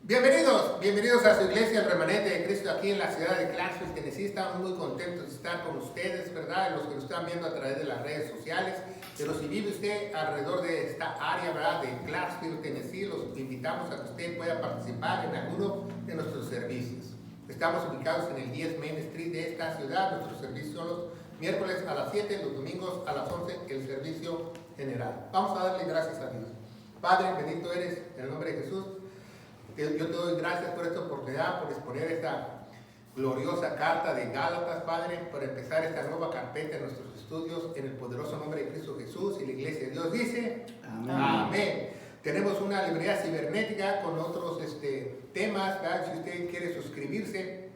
Bienvenidos a su iglesia, el remanente de Cristo, aquí en la ciudad de Clarksville, Tennessee. Estamos muy contentos de estar con ustedes, ¿verdad? Los que nos están viendo a través de las redes sociales. Pero si vive usted alrededor de esta área, ¿verdad?, de Clarksville, Tennessee, los invitamos a que usted pueda participar en alguno de nuestros servicios. Estamos ubicados en el 10 Main Street de esta ciudad. Nuestros servicios son los miércoles a las 7, los domingos a las 11, el servicio general. Vamos a darle gracias a Dios. Padre, bendito eres, en el nombre de Jesús. Yo te doy gracias por esta oportunidad, por exponer esta gloriosa carta de Gálatas, Padre, por empezar esta nueva carpeta en nuestros estudios, en el poderoso nombre de Cristo Jesús. Y la iglesia de Dios dice, amén. Amén. Tenemos una librería cibernética con otros temas, ¿verdad? Si usted quiere suscribirse,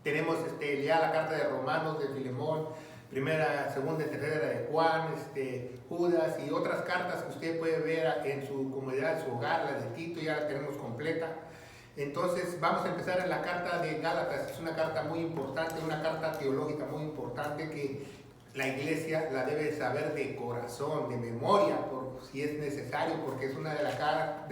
tenemos ya la carta de Romanos, de Filemón, primera, segunda y tercera de Juan, Judas y otras cartas que usted puede ver en su comunidad, en su hogar. La de Tito ya la tenemos completa. Entonces vamos a empezar en la carta de Gálatas. Es una carta muy importante, una carta teológica muy importante que la iglesia la debe saber de corazón, de memoria, por si es necesario, porque es una de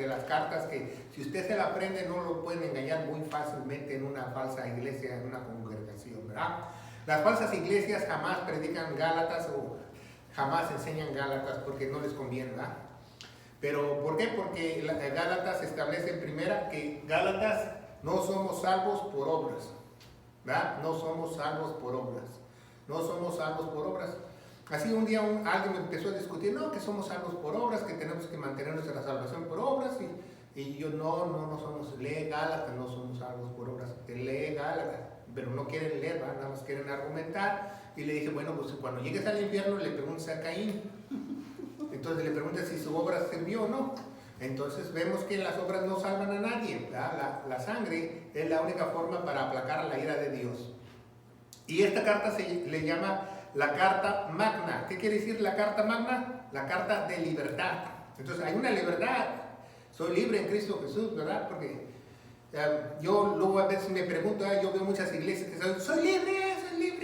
las cartas que si usted se la aprende no lo pueden engañar muy fácilmente en una falsa iglesia, en una congregación, ¿verdad? Las falsas iglesias jamás predican Gálatas o jamás enseñan Gálatas porque no les conviene, ¿verdad? Pero ¿por qué? Porque Gálatas establece en primera que Gálatas no somos salvos por obras, ¿verdad? No somos salvos por obras. No somos salvos por obras. Así un día alguien me empezó a discutir, no, que somos salvos por obras, que tenemos que mantenernos en la salvación por obras. Y yo, no somos, lee Gálatas, no somos salvos por obras. Lee Gálatas, pero no quieren leer, ¿verdad? Nada más quieren argumentar. Y le dije, bueno, pues cuando llegues al infierno le preguntas a Caín. Entonces le preguntas si su obra sirvió o no. Entonces vemos que las obras no salvan a nadie, ¿verdad? La sangre es la única forma para aplacar la ira de Dios. Y esta carta se le llama la carta magna. ¿Qué quiere decir la carta magna? La carta de libertad. Entonces hay una libertad. Soy libre en Cristo Jesús, ¿verdad? Porque yo luego a veces me pregunto, yo veo muchas iglesias que dicen, soy libre,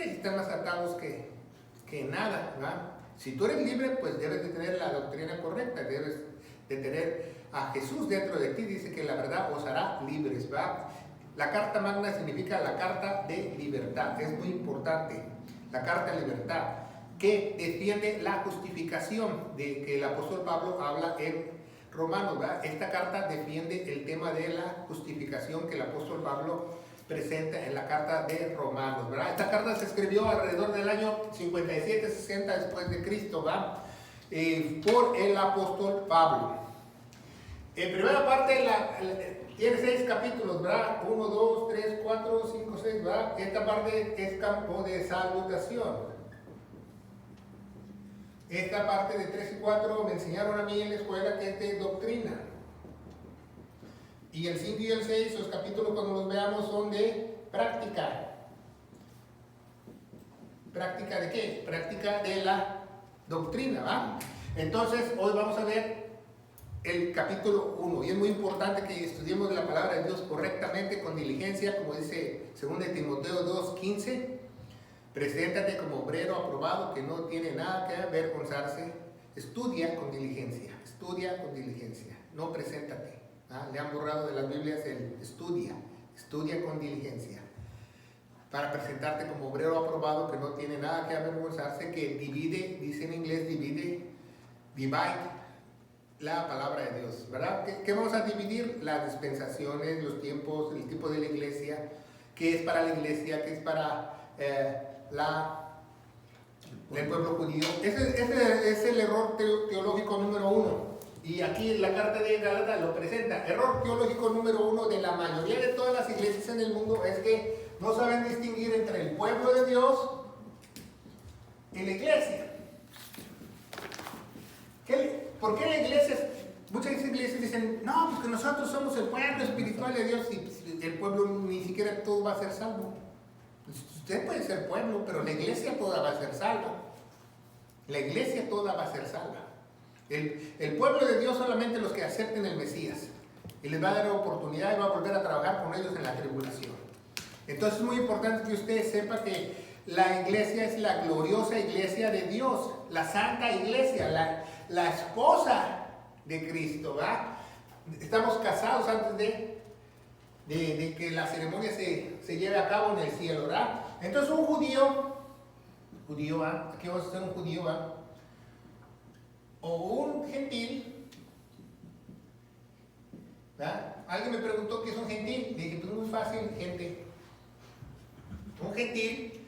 y están más atados que nada, ¿verdad? Si tú eres libre, pues debes de tener la doctrina correcta, debes de tener a Jesús dentro de ti. Dice que la verdad os hará libres, ¿verdad? La carta magna significa la carta de libertad. Es muy importante. La carta de libertad que defiende la justificación de que el apóstol Pablo habla en Romanos, ¿verdad? Esta carta defiende el tema de la justificación que el apóstol Pablo presenta en la carta de Romanos, ¿verdad? Esta carta se escribió alrededor del año 57-60 después de Cristo, ¿verdad? Por el apóstol Pablo. En primera parte tiene 6 capítulos, ¿verdad? 1, 2, 3, 4, 5, 6, ¿verdad? Esta parte es campo de salutación. Esta parte de 3 y 4 me enseñaron a mí en la escuela que es de doctrina. Y el 5 y el 6, los capítulos cuando los veamos son de práctica. ¿Práctica de qué? Práctica de la doctrina, ¿va? Entonces, hoy vamos a ver el capítulo 1. Y es muy importante que estudiemos la palabra de Dios correctamente, con diligencia, como dice 2 Timoteo 2:15. Preséntate como obrero aprobado que no tiene nada que avergonzarse. Estudia con diligencia. Estudia con diligencia. No preséntate. Le han borrado de las Biblias el estudia. Estudia con diligencia. Para presentarte como obrero aprobado que no tiene nada que avergonzarse, que divide, dice en inglés, divide la palabra de Dios, ¿verdad? ¿Qué vamos a dividir? Las dispensaciones, los tiempos, el tipo de la iglesia, qué es para la iglesia, qué es para el pueblo judío. Ese es el error teológico número 1. Y aquí la carta de Gálatas lo presenta. Error teológico número 1 de la mayoría de todas las iglesias en el mundo es que no saben distinguir entre el pueblo de Dios y la iglesia. ¿Por qué la iglesia? Muchas iglesias dicen, no, porque nosotros somos el pueblo espiritual de Dios y el pueblo ni siquiera todo va a ser salvo. Usted puede ser pueblo, pero la iglesia toda va a ser salva. La iglesia toda va a ser salva. El pueblo de Dios solamente los que acepten el Mesías. Y les va a dar oportunidad y va a volver a trabajar con ellos en la tribulación. Entonces es muy importante que usted sepa que la iglesia es la gloriosa iglesia de Dios. La santa iglesia, la esposa de Cristo, ¿verdad? Estamos casados antes de de que la ceremonia se lleve a cabo en el cielo, ¿verdad? Entonces un judío, ¿va? Aquí vamos a hacer un judío, ¿va? O un gentil, ¿verdad? Alguien me preguntó qué es un gentil. Dije, pues muy fácil, gente. Un gentil,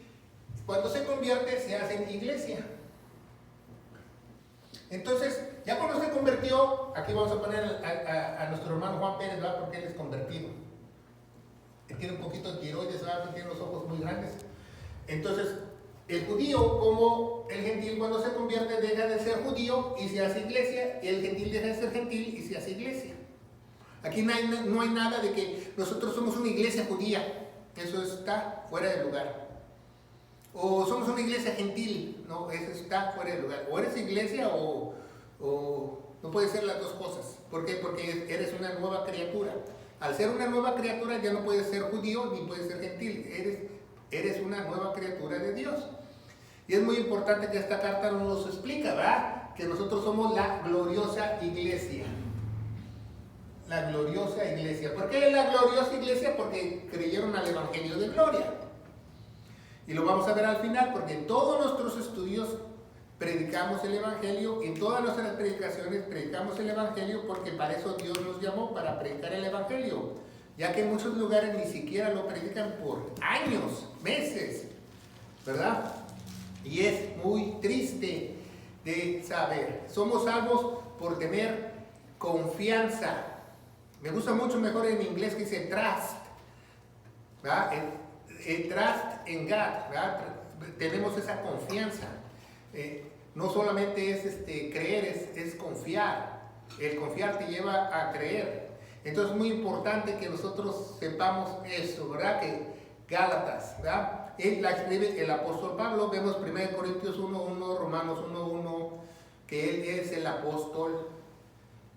cuando se convierte, se hace en iglesia. Entonces, ya cuando se convirtió, aquí vamos a poner a nuestro hermano Juan Pérez, ¿verdad? Porque él es convertido. Él tiene un poquito de tiroides, ¿verdad? Tiene los ojos muy grandes. Entonces, el judío, como el gentil, cuando se convierte, deja de ser judío y se hace iglesia, y el gentil deja de ser gentil y se hace iglesia. Aquí no hay nada de que nosotros somos una iglesia judía. Eso está fuera de lugar. O somos una iglesia gentil. No, eso está fuera de lugar. O eres iglesia o no puede ser las dos cosas. ¿Por qué? Porque eres una nueva criatura. Al ser una nueva criatura ya no puedes ser judío ni puedes ser gentil. Eres una nueva criatura de Dios. Y es muy importante que esta carta nos explica, ¿verdad? Que nosotros somos la gloriosa iglesia. La gloriosa iglesia. ¿Por qué la gloriosa iglesia? Porque creyeron al evangelio de gloria. Y lo vamos a ver al final, porque en todos nuestros estudios predicamos el evangelio, en todas nuestras predicaciones predicamos el evangelio, porque para eso Dios nos llamó, para predicar el evangelio, ya que en muchos lugares ni siquiera lo predican por años, meses, ¿verdad? Y es muy triste de saber. Somos salvos por tener confianza. Me gusta mucho mejor en inglés que dice trust, ¿verdad? El trust en God, ¿verdad? Tenemos esa confianza. No solamente es creer, es confiar. El confiar te lleva a creer. Entonces es muy importante que nosotros sepamos eso, ¿verdad? Que Gálatas, ¿verdad? Él la escribe el apóstol Pablo. Vemos 1 Corintios 1:1, Romanos 1:1, que él es el apóstol,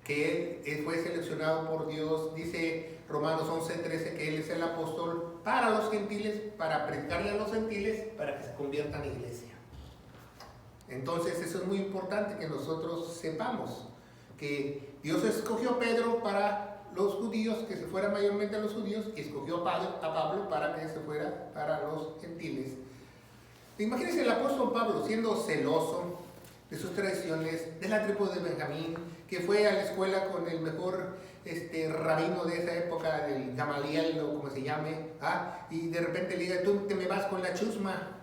que él fue seleccionado por Dios. Dice Romanos 11:13 que él es el apóstol para los gentiles, para predicarle a los gentiles, para que se conviertan en iglesia. Entonces eso es muy importante que nosotros sepamos, que Dios escogió a Pedro para los judíos, que se fuera mayormente a los judíos, y escogió a Pablo para que se fuera para los gentiles. Imagínense el apóstol Pablo siendo celoso de sus tradiciones, de la tribu de Benjamín, que fue a la escuela con el mejor rabino de esa época, del Gamaliel o como se llame, y de repente le diga, tú te me vas con la chusma.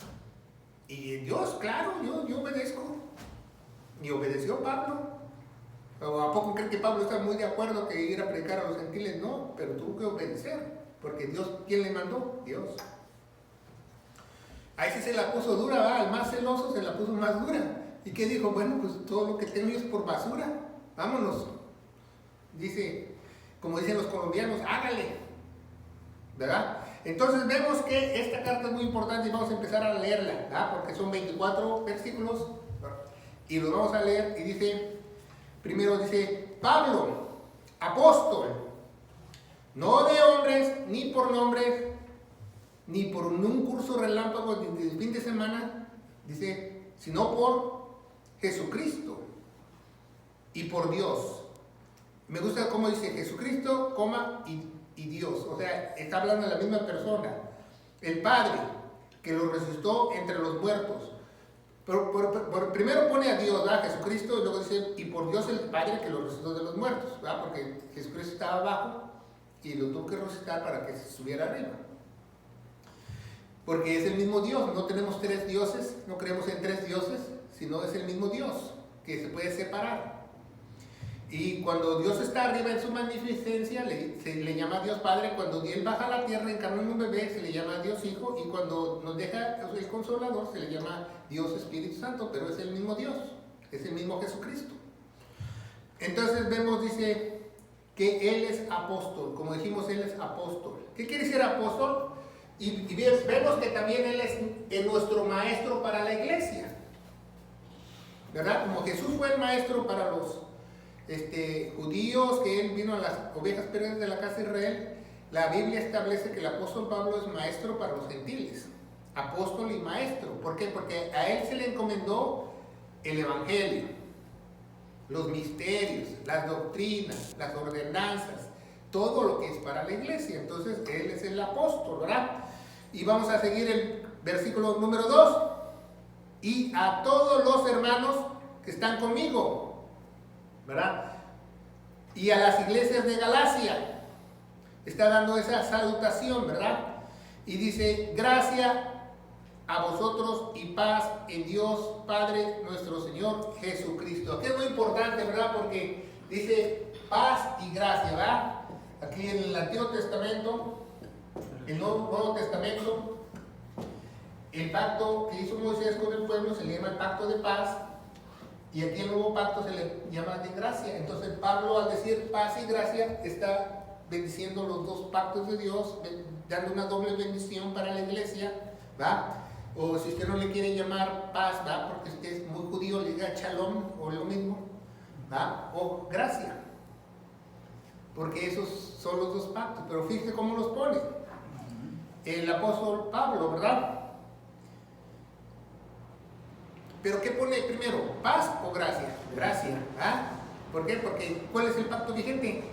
Y Dios, claro, yo obedezco. Y obedeció Pablo. ¿O a poco creen que Pablo está muy de acuerdo que ir a predicar a los gentiles? No, pero tuvo que obedecer, porque Dios, ¿quién le mandó? Dios. A ese se la puso dura, ¿va? Al más celoso se la puso más dura. ¿Y qué dijo? Bueno, pues todo lo que tengo es por basura. Vámonos. Dice, como dicen los colombianos, hágale. ¿Verdad? Entonces vemos que esta carta es muy importante y vamos a empezar a leerla, ¿verdad? Porque son 24 versículos y los vamos a leer. Y dice, primero dice, Pablo, apóstol, no de hombres, ni por nombres, ni por un curso relámpago de fin de semana, dice, sino por Jesucristo y por Dios. Me gusta cómo dice Jesucristo, coma, y Dios. O sea, está hablando de la misma persona. El Padre, que lo resucitó entre los muertos. Pero primero pone a Dios, ¿verdad? Jesucristo, y luego dice, y por Dios el Padre que lo resucitó de los muertos, ¿verdad? Porque Jesucristo estaba abajo y lo tuvo que resucitar para que se subiera arriba. Porque es el mismo Dios, no tenemos tres dioses, no creemos en tres dioses, sino es el mismo Dios, que se puede separar. Y cuando Dios está arriba en su magnificencia, se le llama Dios Padre. Cuando Él baja a la tierra, encarna en un bebé, se le llama Dios Hijo. Y cuando nos deja el Consolador, se le llama Dios Espíritu Santo. Pero es el mismo Dios, es el mismo Jesucristo. Entonces vemos, dice, que Él es apóstol. Como dijimos, Él es apóstol. ¿Qué quiere decir apóstol? Y vemos que también Él es nuestro maestro para la iglesia. ¿Verdad? Como Jesús fue el maestro para los judíos, que Él vino a las ovejas perdidas de la casa de Israel, la Biblia establece que el apóstol Pablo es maestro para los gentiles. Apóstol y maestro. ¿Por qué? Porque a Él se le encomendó el evangelio, los misterios, las doctrinas, las ordenanzas, todo lo que es para la iglesia. Entonces, él es el apóstol, ¿verdad? Y vamos a seguir el versículo número 2. Y a todos los hermanos que están conmigo, ¿verdad? Y a las iglesias de Galacia, está dando esa salutación, ¿verdad? Y dice, gracias a vosotros y paz en Dios Padre nuestro Señor Jesucristo. Aquí es muy importante, ¿verdad? Porque dice paz y gracia, ¿verdad? Aquí en el Antiguo Testamento, el Nuevo Testamento, el pacto que hizo Moisés con el pueblo se le llama el pacto de paz, y aquí el nuevo pacto se le llama de gracia. Entonces Pablo, al decir paz y gracia, está bendiciendo los dos pactos de Dios, dando una doble bendición para la iglesia, ¿va? O si usted no le quiere llamar paz, ¿va? Porque usted es muy judío, le diga shalom o lo mismo, ¿va? O gracia, porque esos son los dos pactos. Pero fíjese cómo los pone el apóstol Pablo, ¿verdad? Pero ¿qué pone primero? ¿Paz o gracia? Gracia, ¿ah? ¿Por qué? Porque ¿cuál es el pacto vigente?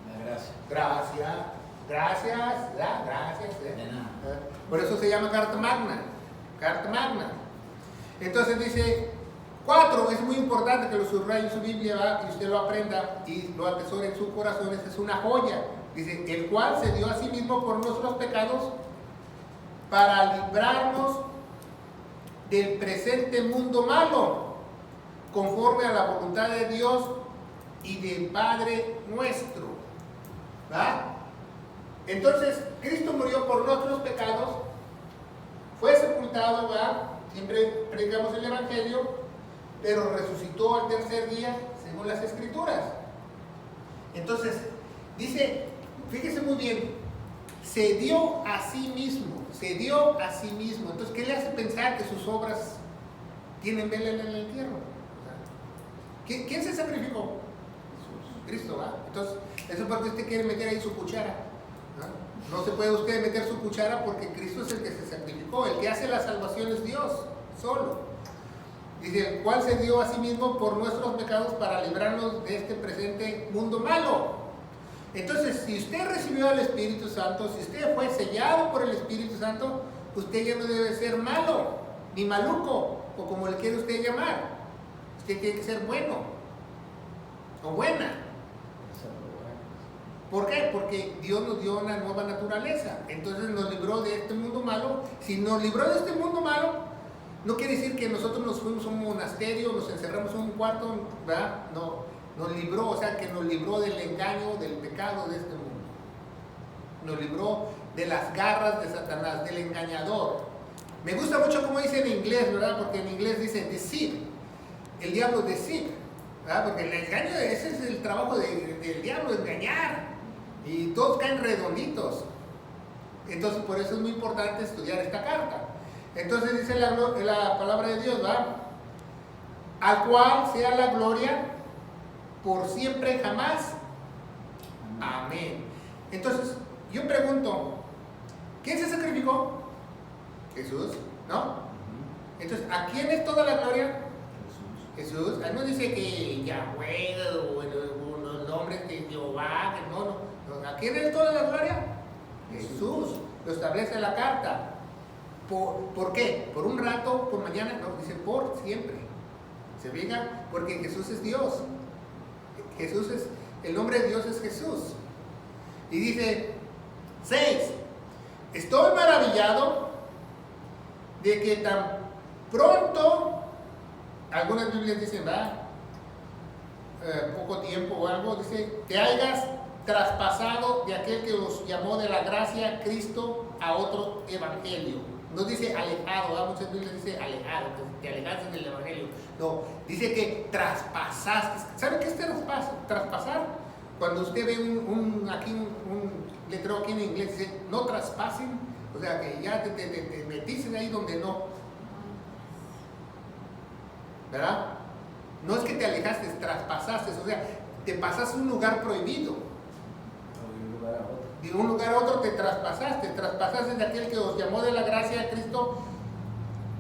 La gracia. Gracia, gracias, gracias. Por eso se llama Carta Magna. Carta Magna. Entonces dice 4, es muy importante que lo subraye en su Biblia, ¿va? Y usted lo aprenda y lo atesore en su corazón. Esa es una joya. Dice, el cual se dio a sí mismo por nuestros pecados para librarnos del presente mundo malo, conforme a la voluntad de Dios y del Padre nuestro. ¿Va? Entonces, Cristo murió por nuestros pecados, fue sepultado, ¿va? Siempre predicamos el Evangelio, pero resucitó al tercer día, según las Escrituras. Entonces, dice, fíjese muy bien, se dio a sí mismo. Se dio a sí mismo. Entonces, ¿qué le hace pensar que sus obras tienen vela en el entierro? ¿Quién se sacrificó? Cristo, ¿va? Entonces, eso es porque usted quiere meter ahí su cuchara. No se puede usted meter su cuchara porque Cristo es el que se sacrificó. El que hace la salvación es Dios, solo. Dice, el cual se dio a sí mismo por nuestros pecados para librarnos de este presente mundo malo. Entonces, si usted recibió al Espíritu Santo, si usted fue sellado por el Espíritu Santo, usted ya no debe ser malo, ni maluco, o como le quiere usted llamar. Usted tiene que ser bueno, o buena. ¿Por qué? Porque Dios nos dio una nueva naturaleza. Entonces nos libró de este mundo malo. Si nos libró de este mundo malo, no quiere decir que nosotros nos fuimos a un monasterio, nos encerramos en un cuarto, ¿verdad? No. Nos libró, o sea que nos libró del engaño, del pecado de este mundo. Nos libró de las garras de Satanás, del engañador. Me gusta mucho como dice en inglés, ¿verdad? Porque en inglés dice deceive. El diablo deceive, ¿verdad? Porque el engaño, ese es el trabajo del diablo, engañar. Y todos caen redonditos. Entonces por eso es muy importante estudiar esta carta. Entonces dice la palabra de Dios, ¿verdad? Al cual sea la gloria por siempre jamás. Amén. Entonces, yo pregunto, ¿quién se sacrificó? Jesús, ¿no? Entonces, ¿a quién es toda la gloria? Jesús. Ahí no dice que Yahweh o los nombres de Jehová, que no. ¿A quién es toda la gloria? Jesús. Lo establece la carta. ¿Por qué? ¿Por un rato? ¿Por mañana? No, dice por siempre. ¿Se fijan? Porque Jesús es Dios. Jesús es, el nombre de Dios es Jesús. Y dice 6, estoy maravillado de que tan pronto, algunas Biblias dicen, ¿verdad? Poco tiempo o algo, dice, que hayas traspasado de aquel que os llamó de la gracia Cristo a otro evangelio. No dice alejado, ¿verdad? Muchas Biblias dicen alejado, que te alejaste del evangelio. No, dice que traspasaste. ¿Sabe qué es traspasar? Cuando usted ve un letrero aquí en inglés, dice no traspasen, o sea que ya te metiste ahí donde no. ¿Verdad? No es que te alejaste, traspasaste, o sea, te pasaste un lugar prohibido. De un lugar a otro te traspasaste de aquel que os llamó de la gracia de Cristo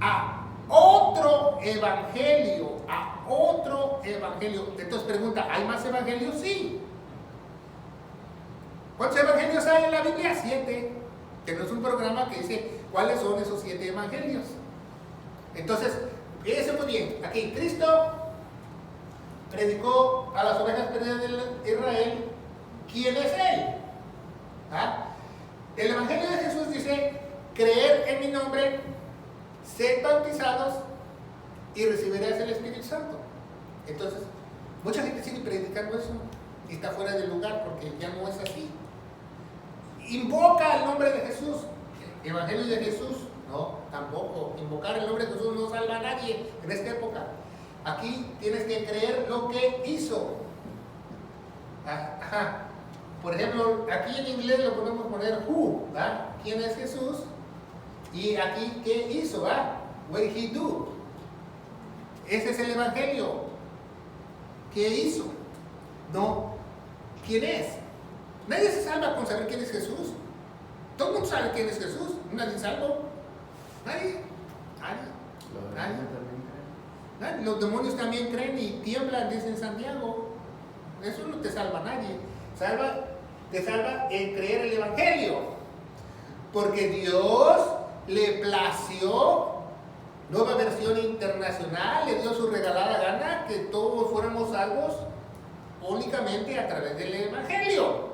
a otro evangelio, Entonces pregunta, ¿hay más evangelios? Sí. en la Biblia 7. Tenemos un programa que dice cuáles son esos 7 evangelios. Entonces, fíjense muy bien. Aquí Cristo predicó a las ovejas perdidas de Israel. ¿Quién es Él? ¿Ah? El Evangelio de Jesús dice: creer en mi nombre, sed bautizados y recibirás el Espíritu Santo. Entonces, mucha gente sigue predicando eso y está fuera del lugar porque ya no es así. Invoca el nombre de Jesús. El Evangelio de Jesús, no, tampoco. Invocar el nombre de Jesús no salva a nadie en esta época. Aquí tienes que creer lo que hizo. Ajá. Por ejemplo, aquí en inglés lo podemos poner who, ¿verdad? ¿Quién es Jesús? Y aquí, ¿qué hizo? ¿Verdad? What did he do? Ese es el Evangelio. ¿Qué hizo? No, ¿quién es? Nadie se salva con saber quién es Jesús. Todo el mundo sabe quién es Jesús. Nadie salvo. Nadie. Los demonios también creen y tiemblan, dice Santiago. Eso no te salva a nadie. Te salva el creer el Evangelio. Porque Dios le plació, nueva versión internacional, le dio su regalada gana que todos fuéramos salvos únicamente a través del Evangelio.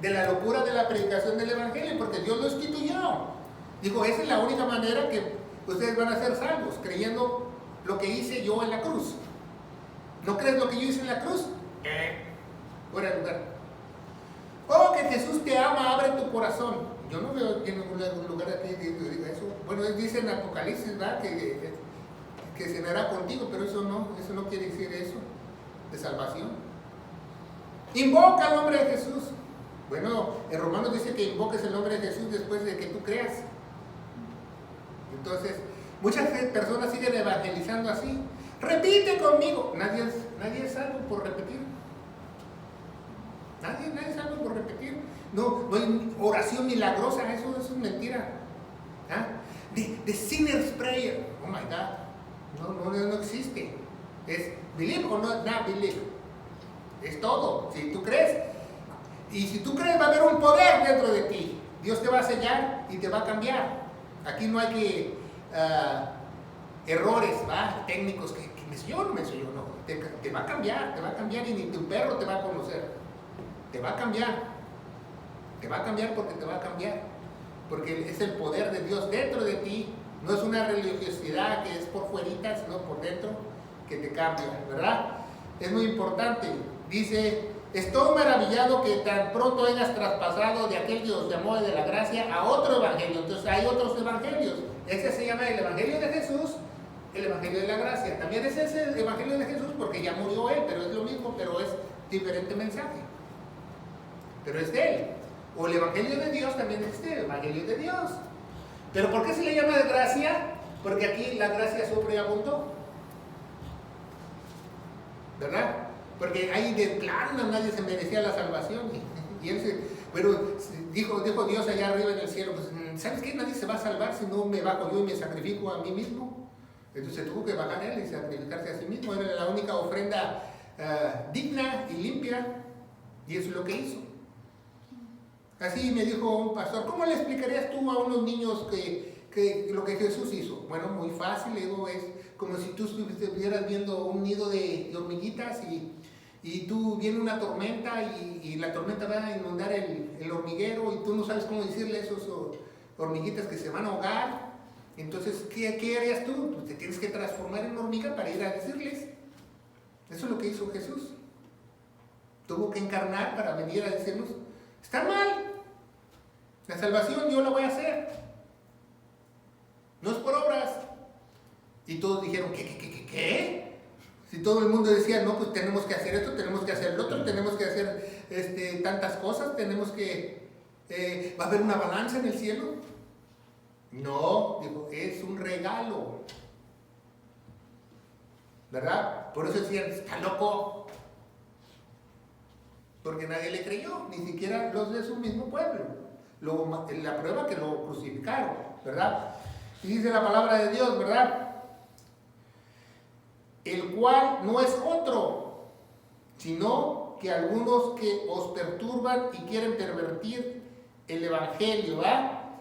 De la locura de la predicación del Evangelio, porque Dios lo instituyó. Dijo, esa es la única manera que ustedes van a ser salvos, creyendo lo que hice yo en la cruz. ¿No crees lo que yo hice en la cruz? Fuera de lugar. Oh, que Jesús te ama, abre tu corazón. Yo no veo en ningún lugar aquí que diga eso. Bueno, dice en Apocalipsis, ¿verdad? Que cenará contigo, pero eso no quiere decir eso, de salvación. Invoca el nombre de Jesús. Bueno, en Romanos dice que invoques el nombre de Jesús después de que tú creas. Entonces, muchas personas siguen evangelizando así. Repite conmigo. Nadie es salvo por repetir. Nadie es salvo por repetir. No hay oración milagrosa, eso es mentira. ¿Ah? The sinner's prayer. Oh my God. No existe. Es believe o not believe. Es todo. Si tú crees. Y si tú crees, va a haber un poder dentro de ti. Dios te va a sellar y te va a cambiar. Aquí no hay que errores, ¿va? Técnicos que me selló o no me selló, no. Te va a cambiar y ni tu perro te va a conocer. Te va a cambiar porque te va a cambiar. Porque es el poder de Dios dentro de ti. No es una religiosidad que es por fuerita, sino por dentro que te cambia, ¿verdad? Es muy importante. Dice: estoy maravillado que tan pronto hayas traspasado de aquel que os llamó de la gracia a otro evangelio. Entonces hay otros evangelios. Ese se llama el evangelio de Jesús, el evangelio de la gracia. También es ese el evangelio de Jesús porque ya murió él, pero es lo mismo, pero es diferente mensaje. Pero es de él. O el evangelio de Dios también es el evangelio de Dios. ¿Pero por qué se le llama de gracia? Porque aquí la gracia sobreabundó. ¿Verdad? Porque ahí de plano nadie se merecía la salvación. Y él dijo Dios allá arriba en el cielo, pues, ¿sabes qué? Nadie se va a salvar si no me bajo yo y me sacrifico a mí mismo. Entonces tuvo que bajar él y sacrificarse a sí mismo. Era la única ofrenda digna y limpia. Y eso es lo que hizo. Así me dijo un pastor: ¿cómo le explicarías tú a unos niños que lo que Jesús hizo? Bueno, muy fácil. Le digo, es como si tú estuvieras viendo un nido de hormiguitas y tú viene una tormenta y la tormenta va a inundar el hormiguero y tú no sabes cómo decirle a esos hormiguitas que se van a ahogar. Entonces, ¿qué harías tú? Pues te tienes que transformar en hormiga para ir a decirles. Eso es lo que hizo Jesús. Tuvo que encarnar para venir a decirnos: está mal. La salvación yo la voy a hacer. No es por obras. Y todos dijeron: ¿qué? Si todo el mundo decía: no, pues tenemos que hacer esto, tenemos que hacer lo otro, tenemos que hacer tantas cosas, tenemos que... ¿va a haber una balanza en el cielo? No, digo, es un regalo. ¿Verdad? Por eso decían: está loco. Porque nadie le creyó, ni siquiera los de su mismo pueblo. La prueba que lo crucificaron, ¿verdad? Y dice la palabra de Dios, ¿verdad? El cual no es otro, sino que algunos que os perturban y quieren pervertir el evangelio, ¿va?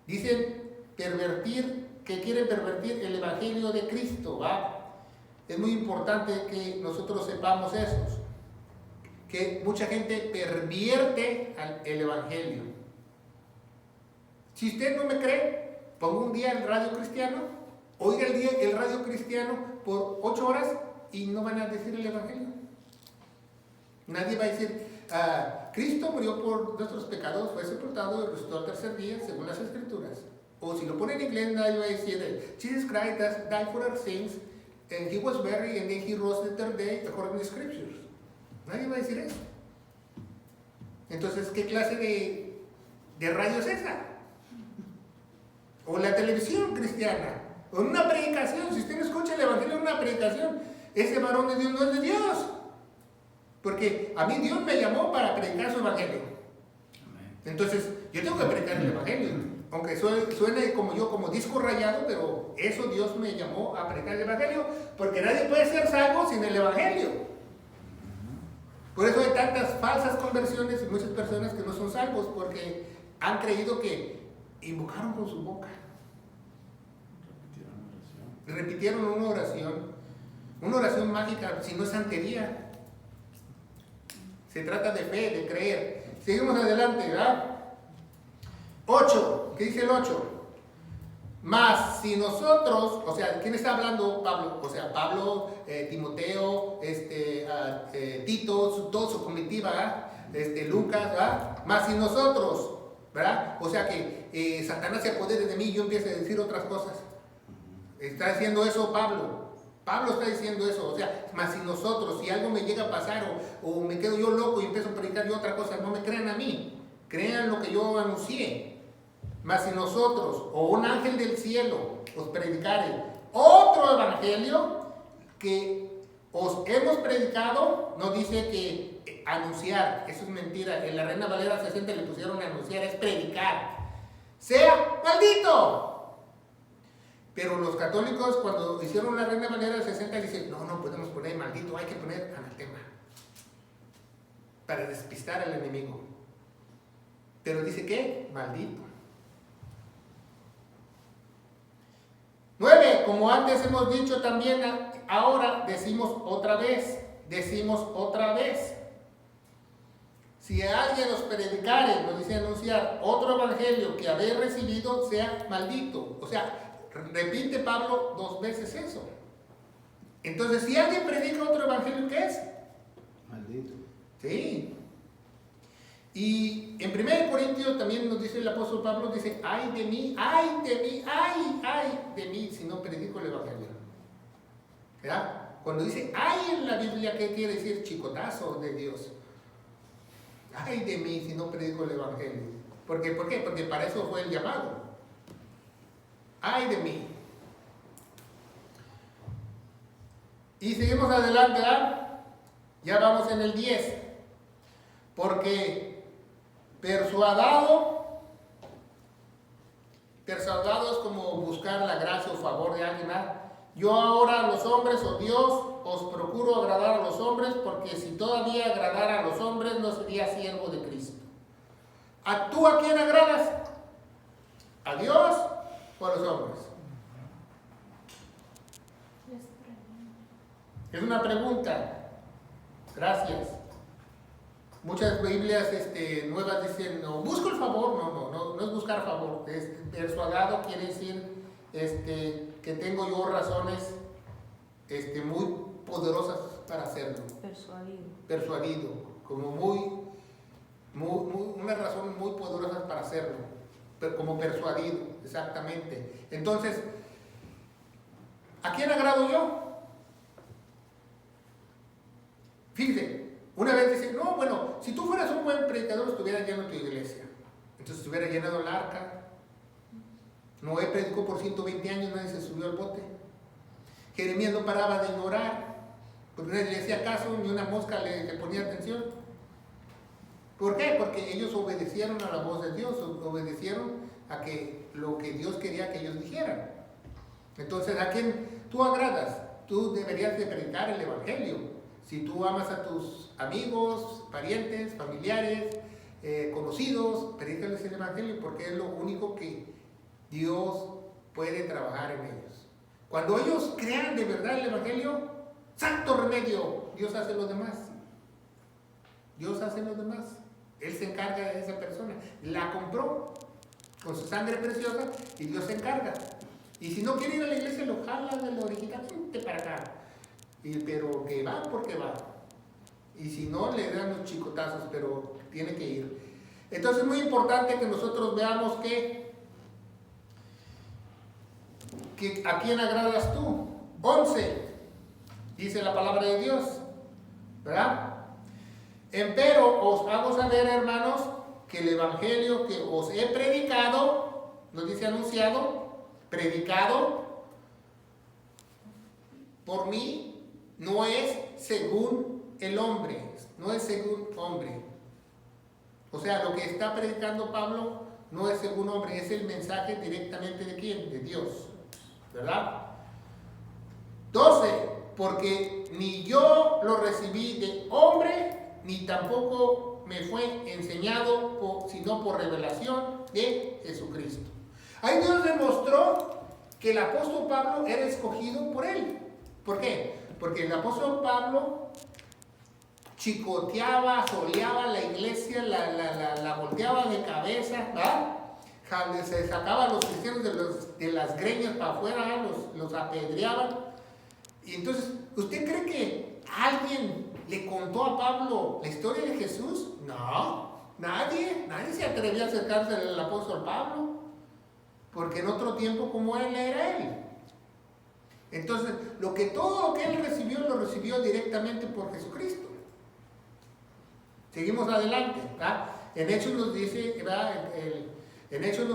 Dicen que quieren pervertir el evangelio de Cristo, ¿va? Es muy importante que nosotros sepamos eso, que mucha gente pervierte el evangelio. Si usted no me cree, ponga un día el radio cristiano, oiga el radio cristiano por 8 horas y no van a decir el evangelio. Nadie va a decir, Cristo murió por nuestros pecados, fue sepultado y resucitó al tercer día, según las Escrituras. O si lo pone en inglés, nadie va a decir, Jesus Christ died for our sins, and he was buried, and then he rose the third day, according to the Scriptures. Nadie va a decir eso. Entonces, ¿qué clase de radio es esa? O la televisión cristiana, o una predicación. Si usted no escucha el evangelio en una predicación, ese varón de Dios no es de Dios. Porque a mí Dios me llamó para predicar su evangelio. Entonces, yo tengo que predicar el evangelio. Aunque suene como disco rayado, pero eso Dios me llamó a predicar el evangelio. Porque nadie puede ser salvo sin el evangelio. Por eso hay tantas falsas conversiones y muchas personas que no son salvos, porque han creído que invocaron con su boca. Repitieron una oración mágica, si no es santería. Se trata de fe, de creer. Seguimos adelante, ¿verdad? 8, ¿qué dice el 8? Mas si nosotros, o sea, ¿quién está hablando? Pablo, o sea, Pablo, Timoteo, Tito, toda su comitiva, Lucas, ¿verdad? Mas si nosotros, ¿verdad? O sea que Satanás se apodere de mí y yo empiezo a decir otras cosas. Está diciendo eso Pablo. Pablo está diciendo eso, o sea, mas si nosotros, si algo me llega a pasar o me quedo yo loco y empiezo a predicar yo otra cosa, no me crean a mí, crean lo que yo anuncié. Mas si nosotros o un ángel del cielo os predicare otro evangelio que os hemos predicado, no dice que anunciar, eso es mentira. En la Reina Valera 60 le pusieron anunciar, es predicar. Sea maldito. Pero los católicos, cuando hicieron la Reina Valera 60, dicen, no podemos poner maldito, hay que poner anatema para despistar al enemigo. Pero dice que maldito. 9, como antes hemos dicho también, ahora decimos otra vez. Si alguien os predicare, nos dice anunciar, otro evangelio que habéis recibido, sea maldito. O sea, repite Pablo 2 veces eso. Entonces, si alguien predica otro evangelio, ¿qué es? Maldito. Sí. Y en 1 Corintios también nos dice el apóstol Pablo, dice, ay de mí, si no predico el evangelio. ¿Verdad? Cuando dice ay en la Biblia, ¿qué quiere decir? Chicotazo de Dios. Ay de mí si no predico el evangelio. ¿Por qué? Porque para eso fue el llamado. Ay de mí. Y seguimos adelante, ¿verdad? Ya vamos en el 10. Porque persuadado es como buscar la gracia o favor de alguien, ¿verdad? Yo ahora a los hombres, o Dios, os procuro agradar a los hombres, porque si todavía agradara a los hombres, no sería siervo de Cristo. ¿Tú a quién agradas? ¿A Dios o a los hombres? Es una pregunta. Gracias. Muchas Biblias nuevas dicen, no, busco el favor. No es buscar favor. Es persuadado, quiere decir que tengo yo razones muy poderosas para hacerlo. Persuadido. Como una razón muy poderosa para hacerlo. Pero como persuadido, exactamente. Entonces, ¿a quién agrado yo? Fíjese. Una vez dice, no, bueno, si tú fueras un buen predicador, estuviera lleno tu iglesia. Entonces estuviera llenado el arca. Noé predicó por 120 años, nadie se subió al bote. Jeremías no paraba de llorar, porque nadie le hacía caso, ni una mosca le ponía atención. ¿Por qué? Porque ellos obedecieron a la voz de Dios, obedecieron a lo que Dios quería que ellos dijeran. Entonces, ¿a quién tú agradas? Tú deberías de predicar el evangelio. Si tú amas a tus amigos, parientes, familiares, conocidos, predícales el Evangelio, porque es lo único que Dios puede trabajar en ellos. Cuando ellos crean de verdad el Evangelio, santo remedio, Dios hace lo demás. Dios hace lo demás. Él se encarga de esa persona. La compró con su sangre preciosa y Dios se encarga. Y si no quiere ir a la iglesia, lo jala de lo original, vente para acá. Pero que va porque va. Y si no, le dan los chicotazos, pero tiene que ir. Entonces es muy importante que nosotros veamos que a quién agradas tú. 11, dice la palabra de Dios, ¿verdad? Empero os hago saber, hermanos, que el evangelio que os he predicado, nos dice anunciado, predicado por mí, no es según el hombre, no es según hombre. O sea, lo que está predicando Pablo no es según hombre, es el mensaje directamente de quién, de Dios, ¿verdad? 12, porque ni yo lo recibí de hombre, ni tampoco me fue enseñado sino por revelación de Jesucristo. Ahí Dios demostró que el apóstol Pablo era escogido por él. ¿Por qué? Porque el apóstol Pablo chicoteaba, soleaba la iglesia, la volteaba de cabeza, ¿verdad? Se sacaba a los cristianos de las greñas para afuera, los apedreaban. Y entonces, ¿usted cree que alguien le contó a Pablo la historia de Jesús? No, nadie se atrevía a acercarse al apóstol Pablo, porque en otro tiempo como él era él. Entonces, todo lo que él recibió, lo recibió directamente por Jesucristo. Seguimos adelante, ¿verdad? En Hechos nos dice, ¿verdad? En Hechos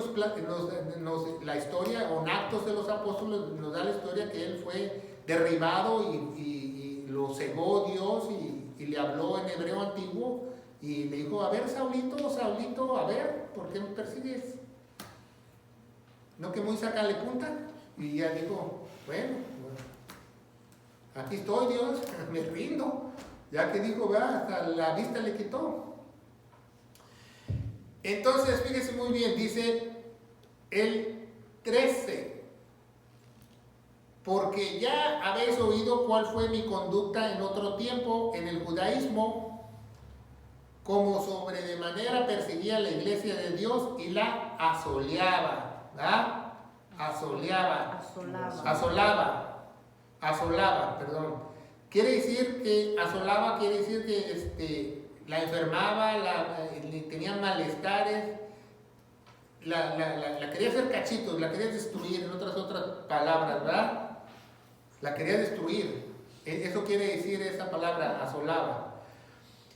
la historia, o en Actos de los Apóstoles, nos da la historia que él fue derribado y lo cegó Dios y le habló en hebreo antiguo y le dijo, a ver, Saulito, a ver, ¿por qué me persigues? ¿No que muy sacarle punta? Y ya dijo, bueno, aquí estoy, Dios, me rindo. Ya que dijo, ¿verdad? Hasta la vista le quitó. Entonces, fíjese muy bien, dice el 13. Porque ya habéis oído cuál fue mi conducta en otro tiempo en el judaísmo, como sobre de manera perseguía la iglesia de Dios y la asoleaba, ¿verdad? Asolaba, perdón. Quiere decir que asolaba, quiere decir que la enfermaba, le tenían malestares, la quería hacer cachitos, la quería destruir, en otras palabras, ¿verdad? La quería destruir. Eso quiere decir esa palabra, asolaba.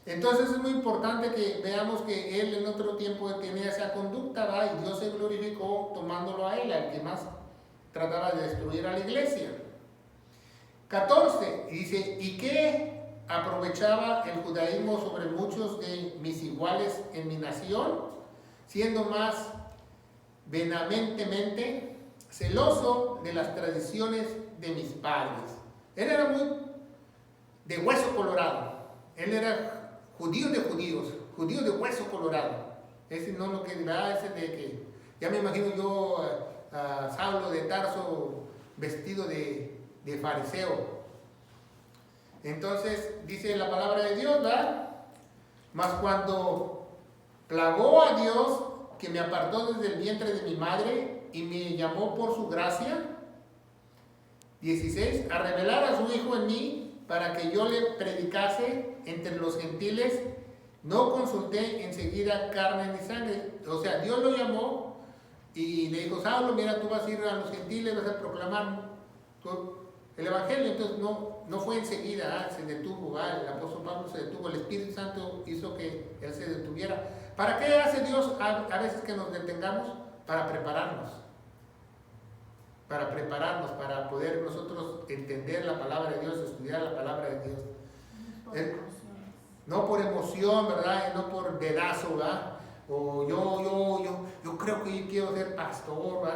Entonces es muy importante que veamos que él en otro tiempo tenía esa conducta, ¿verdad? Y Dios se glorificó tomándolo a él, al que más trataba de destruir a la iglesia. 14, dice, ¿y qué aprovechaba el judaísmo sobre muchos de mis iguales en mi nación? Siendo más vehementemente celoso de las tradiciones de mis padres. Él era muy de hueso colorado. Él era judío de judíos, judío de hueso colorado. Ese no lo que dirá, ese de que, ya me imagino yo a Saulo de Tarso vestido de fariseo. Entonces dice la palabra de Dios, ¿verdad? Mas cuando plagó a Dios, que me apartó desde el vientre de mi madre y me llamó por su gracia, 16, a revelar a su Hijo en mí para que yo le predicase entre los gentiles, no consulté enseguida carne ni sangre. O sea, Dios lo llamó y le dijo, Saulo, mira, tú vas a ir a los gentiles, vas a proclamar el Evangelio. Entonces no fue enseguida, se detuvo, el apóstol Pablo se detuvo, el Espíritu Santo hizo que él se detuviera. ¿Para qué hace Dios a veces que nos detengamos? Para prepararnos, para poder nosotros entender la palabra de Dios, estudiar la palabra de Dios. No por emoción, ¿verdad? No por dedazo, ¿verdad? O yo creo que yo quiero ser pastor,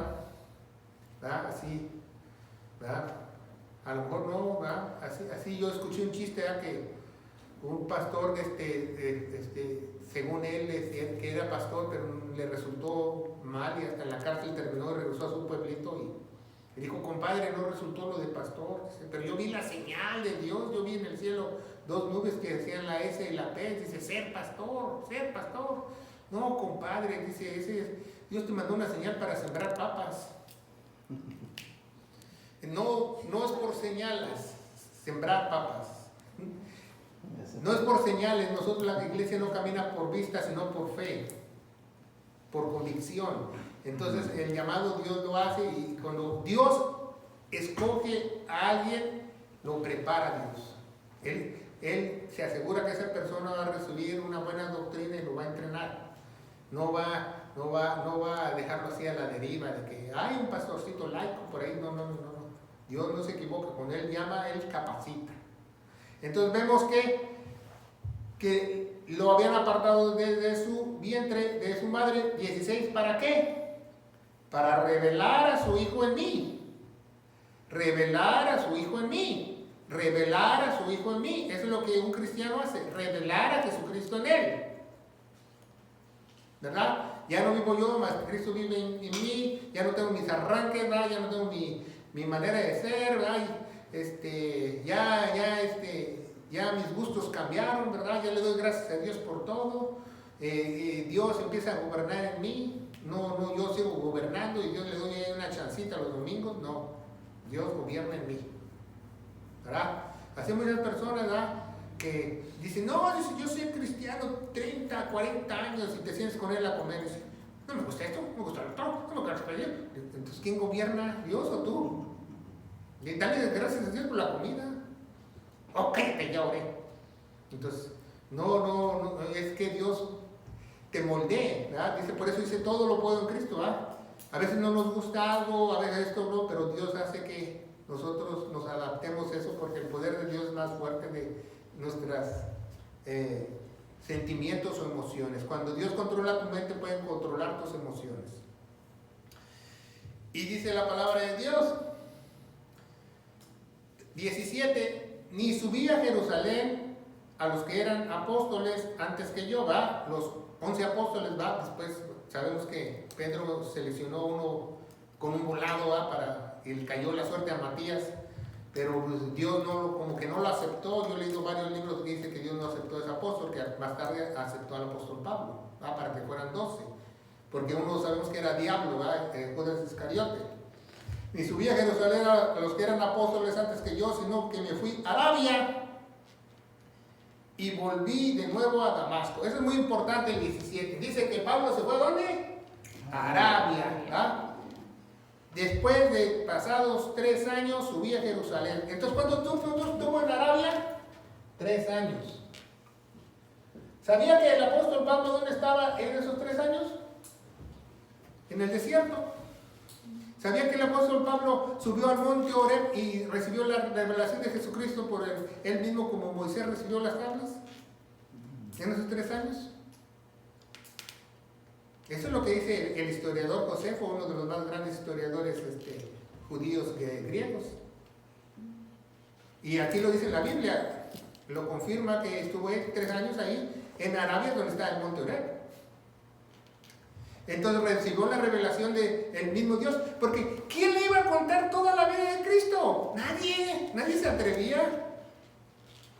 ¿verdad? Así, ¿verdad? A lo mejor no, ¿verdad? Así yo escuché un chiste, ¿verdad? Que un pastor, según él, decía que era pastor, pero le resultó mal y hasta en la cárcel terminó y regresó a su pueblito y dijo, compadre, no resultó lo de pastor, dice, pero yo vi la señal de Dios, yo vi en el cielo dos nubes que decían la S y la P, dice, ser pastor, ser pastor. No, compadre, dice, Dios te mandó una señal para sembrar papas. No es por señales, sembrar papas. No es por señales, nosotros la iglesia no camina por vista, sino por fe, por convicción. Entonces el llamado Dios lo hace y cuando Dios escoge a alguien, lo prepara Dios. Él se asegura que esa persona va a recibir una buena doctrina y lo va a entrenar. No va a dejarlo así a la deriva de que hay un pastorcito laico por ahí. No. Dios no se equivoca, cuando Él llama, Él capacita. Entonces vemos que lo habían apartado desde su vientre, de su madre. 16, ¿para qué? Para revelar a su Hijo en mí. Revelar a su Hijo en mí. Revelar a su Hijo en mí. Eso es lo que un cristiano hace, revelar a Jesucristo en él. ¿Verdad? Ya no vivo yo, más Cristo vive en mí. Ya no tengo mis arranques, ¿verdad? Ya no tengo mi manera de ser, ¿verdad? Ya mis gustos cambiaron, ¿verdad? Ya le doy gracias a Dios por todo. Dios empieza a gobernar en mí. No, yo sigo gobernando y Dios le doy una chancita los domingos. No, Dios gobierna en mí, ¿verdad? Así muchas personas, ¿verdad? Que dicen, no, yo soy cristiano 30, 40 años y te sientes con él a comer y dices, no me gusta esto, no me gusta lo otro, no me gusta pedir. Entonces, ¿quién gobierna? ¿Dios o tú? Y dale gracias a Dios por la comida. Ok, ya oré. Entonces, no, es que Dios te moldee, ¿verdad? Dice, por eso dice, todo lo puedo en Cristo, ¿verdad? A veces no nos gusta algo, a veces esto no, pero Dios hace que nosotros nos adaptemos a eso porque el poder de Dios es más fuerte de nuestros sentimientos o emociones. Cuando Dios controla tu mente, pueden controlar tus emociones. Y dice la palabra de Dios, 17, ni subí a Jerusalén a los que eran apóstoles antes que yo, ¿va? Los 11 apóstoles, ¿va? Después sabemos que Pedro seleccionó uno con un volado, ¿va? Y le cayó la suerte a Matías, pero pues, Dios como que no lo aceptó. Yo he leído varios libros que dicen que Dios no aceptó a ese apóstol, que más tarde aceptó al apóstol Pablo, ¿va? Para que fueran 12, porque uno sabemos que era diablo, ¿va? Judas Iscariote. Ni subí a Jerusalén a los que eran apóstoles antes que yo, sino que me fui a Arabia y volví de nuevo a Damasco. Eso es muy importante, el 17. Dice que Pablo se fue ¿a dónde? A Arabia, ¿verdad? Después de pasados 3 años subí a Jerusalén. Entonces, ¿cuánto estuvo en Arabia? 3 años. ¿Sabía que el apóstol Pablo dónde estaba en esos 3 años? En el desierto. ¿Sabía que el apóstol Pablo subió al monte Horeb y recibió la revelación de Jesucristo por él mismo como Moisés recibió las tablas? ¿En esos 3 años? Eso es lo que dice el historiador Josefo, uno de los más grandes historiadores judíos griegos. Y aquí lo dice la Biblia, lo confirma que estuvo 3 años ahí en Arabia, donde está el monte Horeb. Entonces recibió la revelación del mismo Dios, porque ¿quién le iba a contar toda la vida de Cristo? Nadie se atrevía.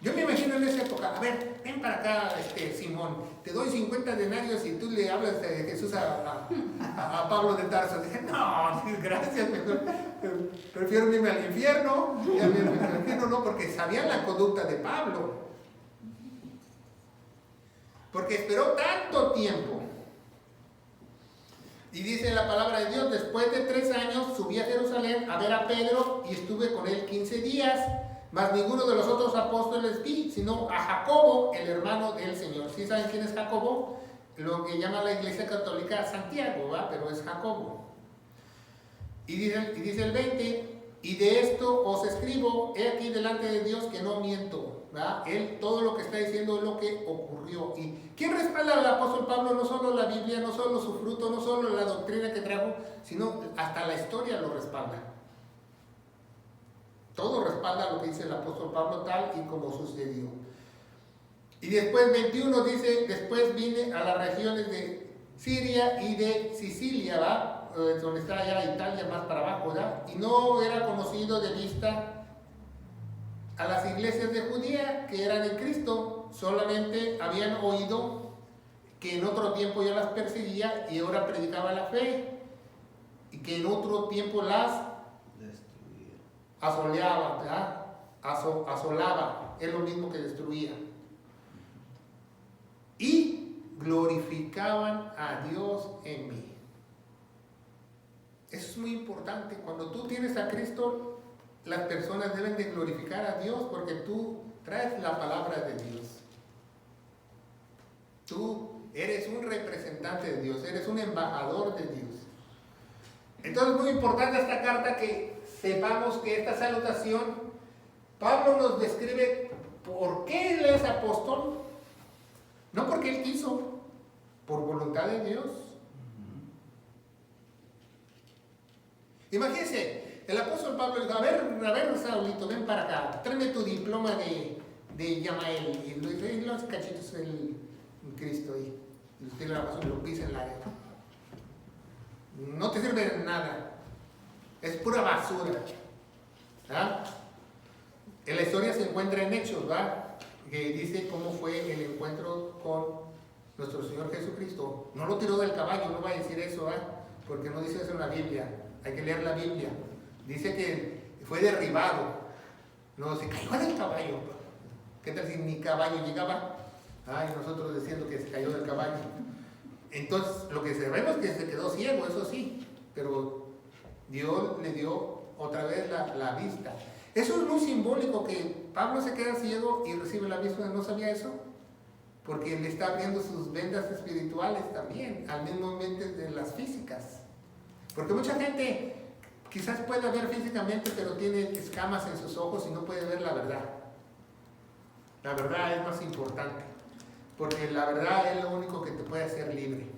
Yo me imagino en esa época, a ver, ven para acá, Simón, te doy 50 denarios y tú le hablas de Jesús a Pablo de Tarso. Dije, no, gracias, mejor, prefiero irme al infierno. No, porque sabían la conducta de Pablo. Porque esperó tanto tiempo. Y dice la palabra de Dios, después de 3 años subí a Jerusalén a ver a Pedro y estuve con él 15 días, mas ninguno de los otros apóstoles vi, sino a Jacobo, el hermano del Señor. ¿Sí saben quién es Jacobo? Lo que llama la Iglesia Católica Santiago, ¿va? Pero es Jacobo. Y dice el 20, y de esto os escribo, he aquí delante de Dios que no miento. ¿Va? Él, todo lo que está diciendo es lo que ocurrió. ¿Y quién respalda al apóstol Pablo? No solo la Biblia, no solo su fruto, no solo la doctrina que trajo, sino hasta la historia lo respalda. Todo respalda lo que dice el apóstol Pablo tal y como sucedió. Y después 21 dice, después vine a las regiones de Siria y de Sicilia, ¿va? Donde está allá Italia, más para abajo, ¿verdad? Y no era conocido de vista a las iglesias de Judía que eran en Cristo, solamente habían oído que en otro tiempo ya las perseguía y ahora predicaba la fe, y que en otro tiempo las asoleaba, ¿verdad? Asolaba, es lo mismo que destruía. Y glorificaban a Dios en mí. Eso es muy importante. Cuando tú tienes a Cristo, las personas deben de glorificar a Dios porque tú traes la palabra de Dios. Tú eres un representante de Dios, eres un embajador de Dios. Entonces es muy importante esta carta que sepamos que esta salutación, Pablo nos describe por qué él es apóstol. No porque él quiso, por voluntad de Dios. Imagínense, el apóstol Pablo dijo, a ver, Saulito, ven para acá, tráeme tu diploma de Yamael, y los cachitos del Cristo ahí, y usted lo pisa en la arena. No te sirve de nada, es pura basura. ¿Ah? En la historia se encuentra en Hechos, ¿va? Que dice cómo fue el encuentro con nuestro Señor Jesucristo. No lo tiró del caballo, no va a decir eso, ¿va? Porque no dice eso en la Biblia. Hay que leer la Biblia. Dice que fue derribado. No, se cayó del caballo. ¿Qué tal si ni caballo llegaba? Ay, nosotros diciendo que se cayó del caballo. Entonces, lo que sabemos es que se quedó ciego, eso sí. Pero Dios le dio otra vez la vista. Eso es muy simbólico, que Pablo se queda ciego y recibe la vista. ¿No sabía eso? Porque le está abriendo sus vendas espirituales también, al mismo momento de las físicas. Porque mucha gente quizás pueda ver físicamente, pero tiene escamas en sus ojos y no puede ver la verdad. La verdad es más importante, porque la verdad es lo único que te puede hacer libre.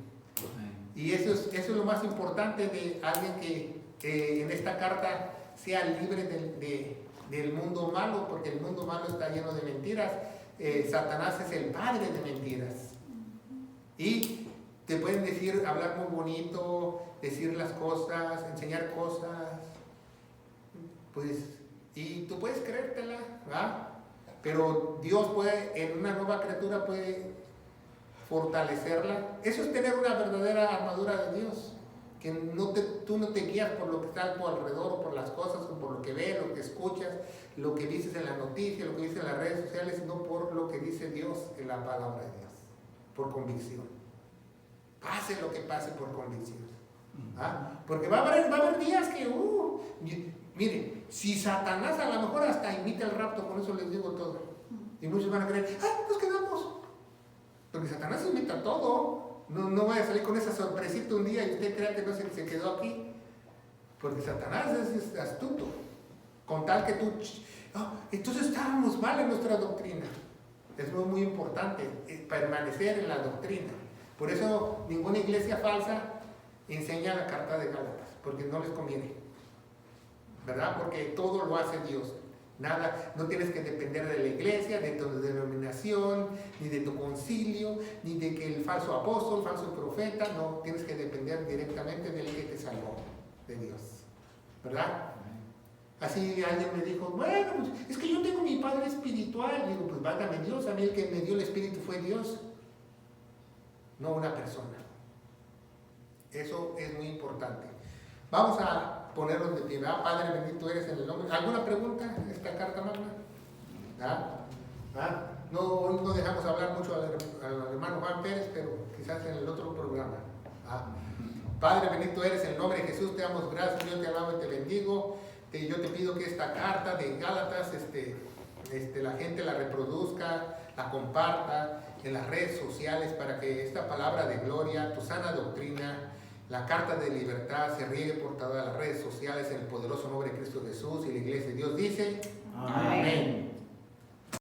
Y eso es lo más importante de alguien que en esta carta sea libre del mundo malo, porque el mundo malo está lleno de mentiras. Satanás es el padre de mentiras. Y te pueden decir, hablar muy bonito, decir las cosas, enseñar cosas, pues, y tú puedes creértela, ¿verdad? Pero Dios puede, en una nueva criatura puede fortalecerla. Eso es tener una verdadera armadura de Dios, que tú no te guías por lo que está a tu alrededor, o por las cosas, o por lo que ves, lo que escuchas, lo que dices en la noticia, lo que dices en las redes sociales, sino por lo que dice Dios en la palabra de Dios, por convicción. Pase lo que pase, por convicción. ¿Ah? Porque va a haber días que, miren, si Satanás a lo mejor hasta imita el rapto, con eso les digo todo. Y muchos van a creer, nos quedamos. Porque Satanás imita todo. No vaya a salir con esa sorpresita un día y usted crea que no se quedó aquí. Porque Satanás es astuto. Con tal que tú, entonces estábamos mal en nuestra doctrina. Es muy importante permanecer en la doctrina. Por eso ninguna iglesia falsa enseña la carta de Gálatas, porque no les conviene, ¿verdad? Porque todo lo hace Dios. Nada, no tienes que depender de la iglesia, de tu denominación, ni de tu concilio, ni de que el falso apóstol, falso profeta. No, tienes que depender directamente del que te salvó, de Dios, ¿verdad? Así alguien me dijo, bueno, pues, es que yo tengo mi padre espiritual. Digo, pues válgame Dios, a mí el que me dio el espíritu fue Dios, no una persona. Eso es muy importante. Vamos a ponernos de pie, ¿verdad? Padre bendito eres en el nombre. ¿Alguna pregunta en esta carta magna? No, hoy no dejamos hablar mucho al hermano Juan Pérez, pero quizás en el otro programa. Padre bendito eres en el nombre de Jesús, te damos gracias, yo te alabo y te bendigo. Yo te pido que esta carta de Gálatas, la gente la reproduzca, la comparta en las redes sociales, para que esta palabra de gloria, tu sana doctrina, la carta de libertad se riegue por todas las redes sociales en el poderoso nombre de Cristo Jesús. Y la iglesia de Dios dice, amén.